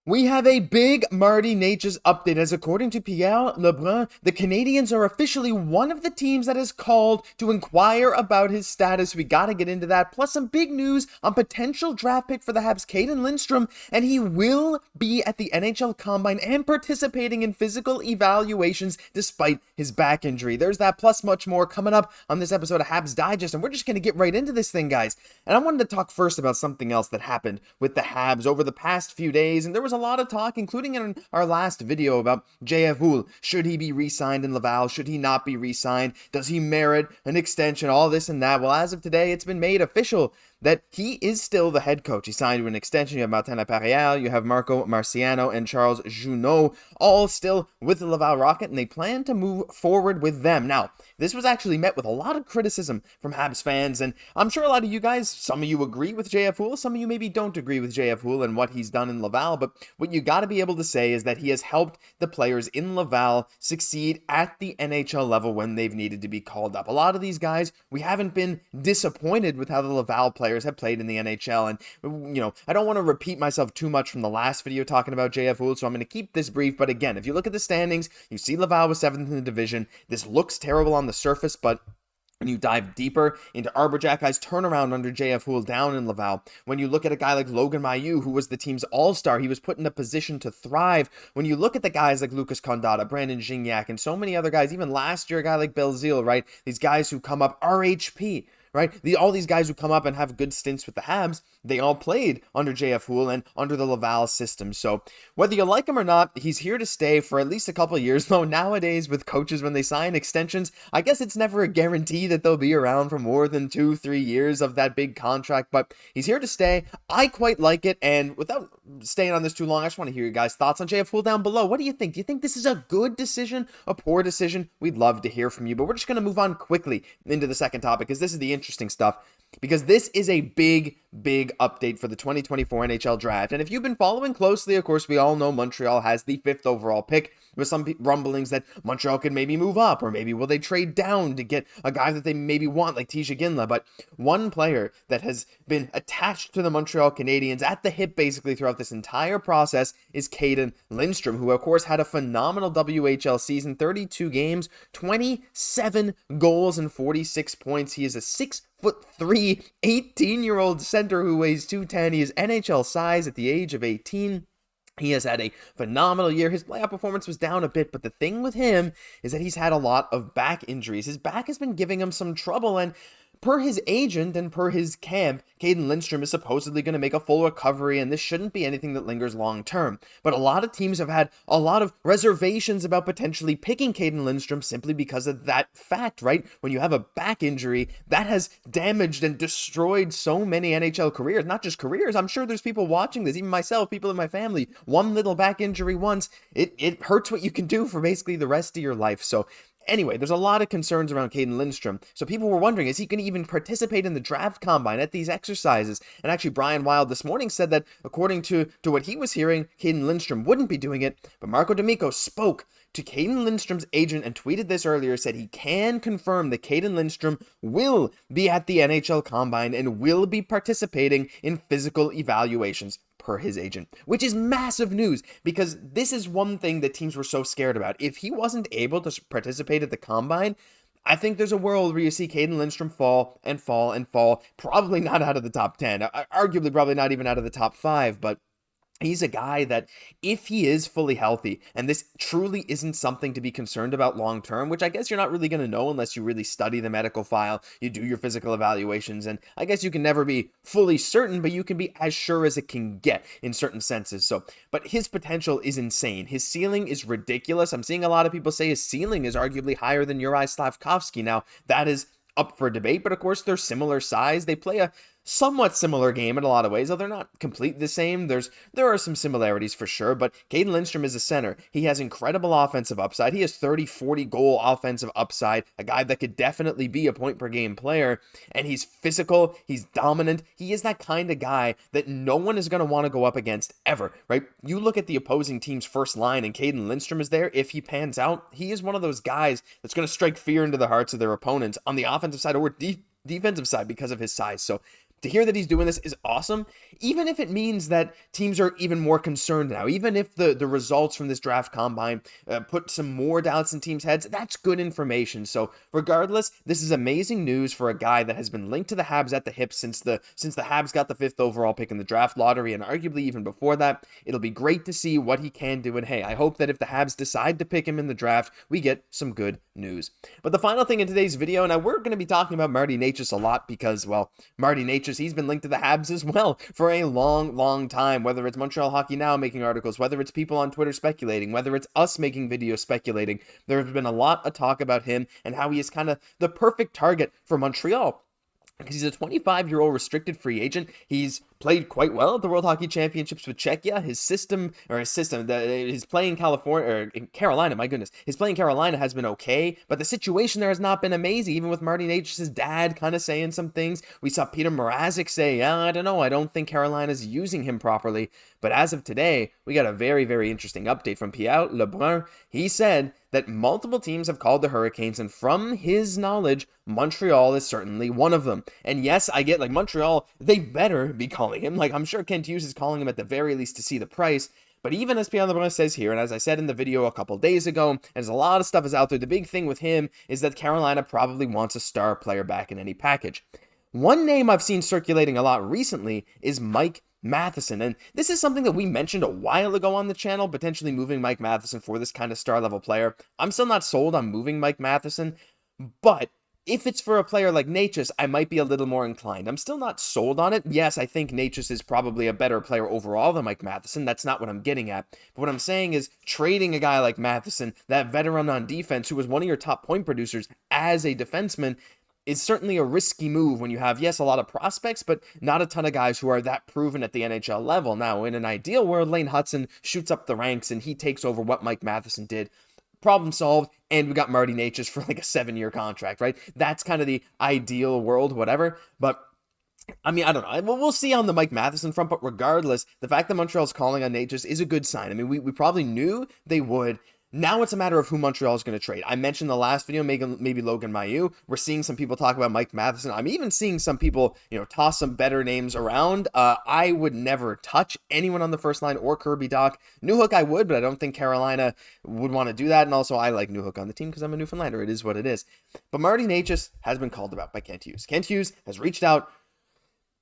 We have a big Martin Necas update as according to Pierre Lebrun, the Canadiens are officially one of the teams that is called to inquire about his status. We gotta get into that, plus some big news on potential draft pick for the Habs, Cayden Lindstrom, and he will be at the NHL Combine and participating in physical evaluations despite his back injury. There's that plus much more coming up on this episode of Habs Digest, and we're just gonna get right into this thing, guys. And I wanted to talk first about something else that happened with the Habs over the past few days, and there was a lot of talk, including in our last video, about JF Houle. Should he be re-signed in Laval? Should he not be re-signed? Does he merit an extension? All this and that. Well, as of today, it's been made official that he is still the head coach. He signed to an extension. You have Martin Necas, you have Marco Marciano and Charles Junot, all still with the Laval Rocket, and they plan to move forward with them. Now, this was actually met with a lot of criticism from Habs fans, and I'm sure a lot of you guys, some of you agree with JF Houle, some of you maybe don't agree with JF Houle and what he's done in Laval, but what you got to be able to say is that he has helped the players in Laval succeed at the NHL level when they've needed to be called up. A lot of these guys, we haven't been disappointed with how the Laval players have played in the NHL, and I don't want to repeat myself too much from the last video talking about JF Houle, so I'm going to keep this brief. But again, if you look at the standings, you see Laval was 7th in the division. This looks terrible on the surface, but when you dive deeper into Arber Xhekaj's turnaround under JF Houle down in Laval, when you look at a guy like Logan Mailloux, who was the team's all-star, he was put in a position to thrive. When you look at the guys like Lucas Condata, Brandon Gignac, and so many other guys, even last year a guy like Belzile, right? These guys who come up, RHP, right? All these guys who come up and have good stints with the Habs, they all played under JF Houle and under the Laval system. So whether you like him or not, he's here to stay for at least a couple of years. Though nowadays with coaches, when they sign extensions, I guess it's never a guarantee that they'll be around for more than 2-3 years of that big contract, but he's here to stay. I quite like it, and without staying on this too long, I just want to hear your guys' thoughts on JF Houle down below. What do you think? Do you think this is a good decision, a poor decision? We'd love to hear from you, but we're just going to move on quickly into the second topic, because this is the interesting stuff, because this is a big update for the 2024 NHL draft. And if you've been following closely, of course, we all know Montreal has the 5th overall pick, with some rumblings that Montreal could maybe move up, or maybe will they trade down to get a guy that they maybe want, like Guhle. But one player that has been attached to the Montreal Canadiens at the hip basically throughout this entire process is Cayden Lindstrom, who of course had a phenomenal WHL season, 32 games, 27 goals and 46 points. He is a 6'3", 18-year-old center who weighs 210. He is NHL size at the age of 18. He has had a phenomenal year. His playoff performance was down a bit, but the thing with him is that he's had a lot of back injuries. His back has been giving him some trouble, and per his agent and per his camp, Cayden Lindstrom is supposedly going to make a full recovery, and this shouldn't be anything that lingers long term. But a lot of teams have had a lot of reservations about potentially picking Cayden Lindstrom simply because of that fact, right? When you have a back injury, that has damaged and destroyed so many NHL careers. Not just careers. I'm sure there's people watching this, even myself, people in my family. One little back injury once, it hurts what you can do for basically the rest of your life. So anyway, there's a lot of concerns around Cayden Lindstrom. So people were wondering, is he going to even participate in the draft combine at these exercises? And actually, Brian Wild this morning said that according to what he was hearing, Cayden Lindstrom wouldn't be doing it. But Marco D'Amico spoke to Cayden Lindstrom's agent and tweeted this earlier, said he can confirm that Cayden Lindstrom will be at the NHL Combine and will be participating in physical evaluations, per his agent, which is massive news, because this is one thing that teams were so scared about. If he wasn't able to participate at the Combine, I think there's a world where you see Cayden Lindstrom fall and fall and fall, probably not out of the top 10, arguably probably not even out of the top 5, but he's a guy that, if he is fully healthy, and this truly isn't something to be concerned about long term, which I guess you're not really going to know unless you really study the medical file, you do your physical evaluations, and I guess you can never be fully certain, but you can be as sure as it can get in certain senses. So, but his potential is insane. His ceiling is ridiculous. I'm seeing a lot of people say his ceiling is arguably higher than Juraj Slafkovsky. Now, that is up for debate, but of course they're similar size. They play a somewhat similar game in a lot of ways, though they're not completely the same. There are some similarities for sure, but Cayden Lindstrom is a center. He has incredible offensive upside. He has 30-40 goal offensive upside, a guy that could definitely be a point per game player, and he's physical, he's dominant. He is that kind of guy that no one is going to want to go up against ever, right? You look at the opposing team's first line and Cayden Lindstrom is there. If he pans out, he is one of those guys that's going to strike fear into the hearts of their opponents on the offensive side or defensive side because of his size. So to hear that he's doing this is awesome, even if it means that teams are even more concerned now. Even if the results from this draft combine put some more doubts in teams' heads, that's good information. So regardless, this is amazing news for a guy that has been linked to the Habs at the hip since the Habs got the 5th overall pick in the draft lottery, and arguably even before that. It'll be great to see what he can do, and hey, I hope that if the Habs decide to pick him in the draft, we get some good news. But the final thing in today's video, now we're going to be talking about Martin Necas a lot because, well, Martin Necas, he's been linked to the Habs as well for a long time, whether it's Montreal Hockey Now making articles, whether it's people on Twitter speculating, whether it's us making videos speculating. There has been a lot of talk about him and how he is kind of the perfect target for Montreal, because he's a 25-year-old restricted free agent. He's played quite well at the World Hockey Championships with Czechia. His play in California, or in Carolina, my goodness, his play in Carolina has been okay, but the situation there has not been amazing, even with Martin Necas' dad kind of saying some things. We saw Peter Mrazek say, I don't know, I don't think Carolina's using him properly. But as of today, we got a very interesting update from Pierre Lebrun. He said that multiple teams have called the Hurricanes, and from his knowledge, Montreal is certainly one of them. And yes, I get, like, Montreal, they better be calling him. Like, I'm sure Kent Hughes is calling him at the very least to see the price. But even as Pierre Lebrun says here, and as I said in the video a couple days ago, as a lot of stuff is out there, the big thing with him is that Carolina probably wants a star player back in any package. One name I've seen circulating a lot recently is Mike Matheson, and this is something that we mentioned a while ago on the channel, potentially moving Mike Matheson for this kind of star level player. I'm still not sold on moving Mike Matheson, but if it's for a player like Necas, I might be a little more inclined. I'm still not sold on it. Yes, I think Necas is probably a better player overall than Mike Matheson. That's not what I'm getting at. But what I'm saying is trading a guy like Matheson, that veteran on defense who was one of your top point producers as a defenseman, is certainly a risky move when you have, yes, a lot of prospects, but not a ton of guys who are that proven at the NHL level. Now, in an ideal world, Lane Hutson shoots up the ranks and he takes over what Mike Matheson did. Problem solved, and we got Martin Necas for like a 7-year contract, right? That's kind of the ideal world, whatever. But I mean, I don't know. We'll see on the Mike Matheson front, but regardless, the fact that Montreal's calling on Necas is a good sign. I mean, we probably knew they would. Now it's a matter of who Montreal is going to trade. I mentioned the last video, maybe Logan Mailloux. We're seeing some people talk about Mike Matheson. I'm even seeing some people, toss some better names around. I would never touch anyone on the first line or Kirby, Dach. Newhook I would, but I don't think Carolina would want to do that. And also, I like Newhook on the team because I'm a Newfoundlander. It is what it is. But Martin Necas has been called about by Kent Hughes. Kent Hughes has reached out.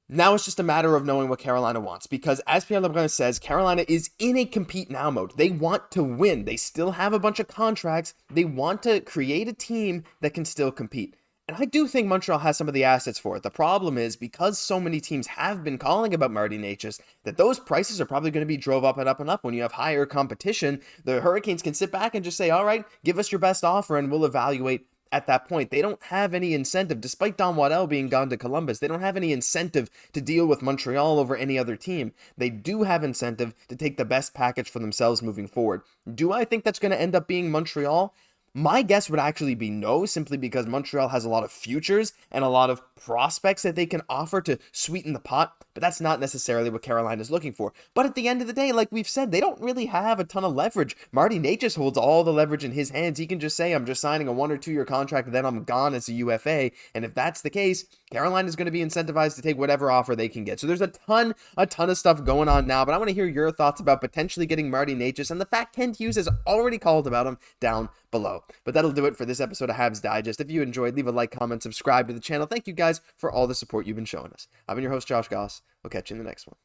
Now it's just a matter of knowing what Carolina wants, because as Pierre Lebrun says, Carolina is in a compete now mode. They want to win. They still have a bunch of contracts. They want to create a team that can still compete. And I do think Montreal has some of the assets for it. The problem is, because so many teams have been calling about Martin Necas, that those prices are probably going to be drove up and up and up. When you have higher competition, the Hurricanes can sit back and just say, all right, give us your best offer and we'll evaluate at that point. They don't have any incentive, despite Don Waddell being gone to Columbus, they don't have any incentive to deal with Montreal over any other team. They do have incentive to take the best package for themselves moving forward. Do I think that's going to end up being Montreal? My guess would actually be no, simply because Montreal has a lot of futures and a lot of prospects that they can offer to sweeten the pot, but that's not necessarily what Carolina is looking for. But at the end of the day, like we've said, they don't really have a ton of leverage. Martin Necas holds all the leverage in his hands. He can just say, I'm just signing a 1 or 2 year contract, and then I'm gone as a UFA. And if that's the case, Carolina is going to be incentivized to take whatever offer they can get. So there's a ton of stuff going on now, but I want to hear your thoughts about potentially getting Martin Necas and the fact Kent Hughes has already called about him down below. But that'll do it for this episode of Habs Digest. If you enjoyed, leave a like, comment, subscribe to the channel. Thank you guys for all the support you've been showing us. I've been your host, Josh Gosse. We'll catch you in the next one.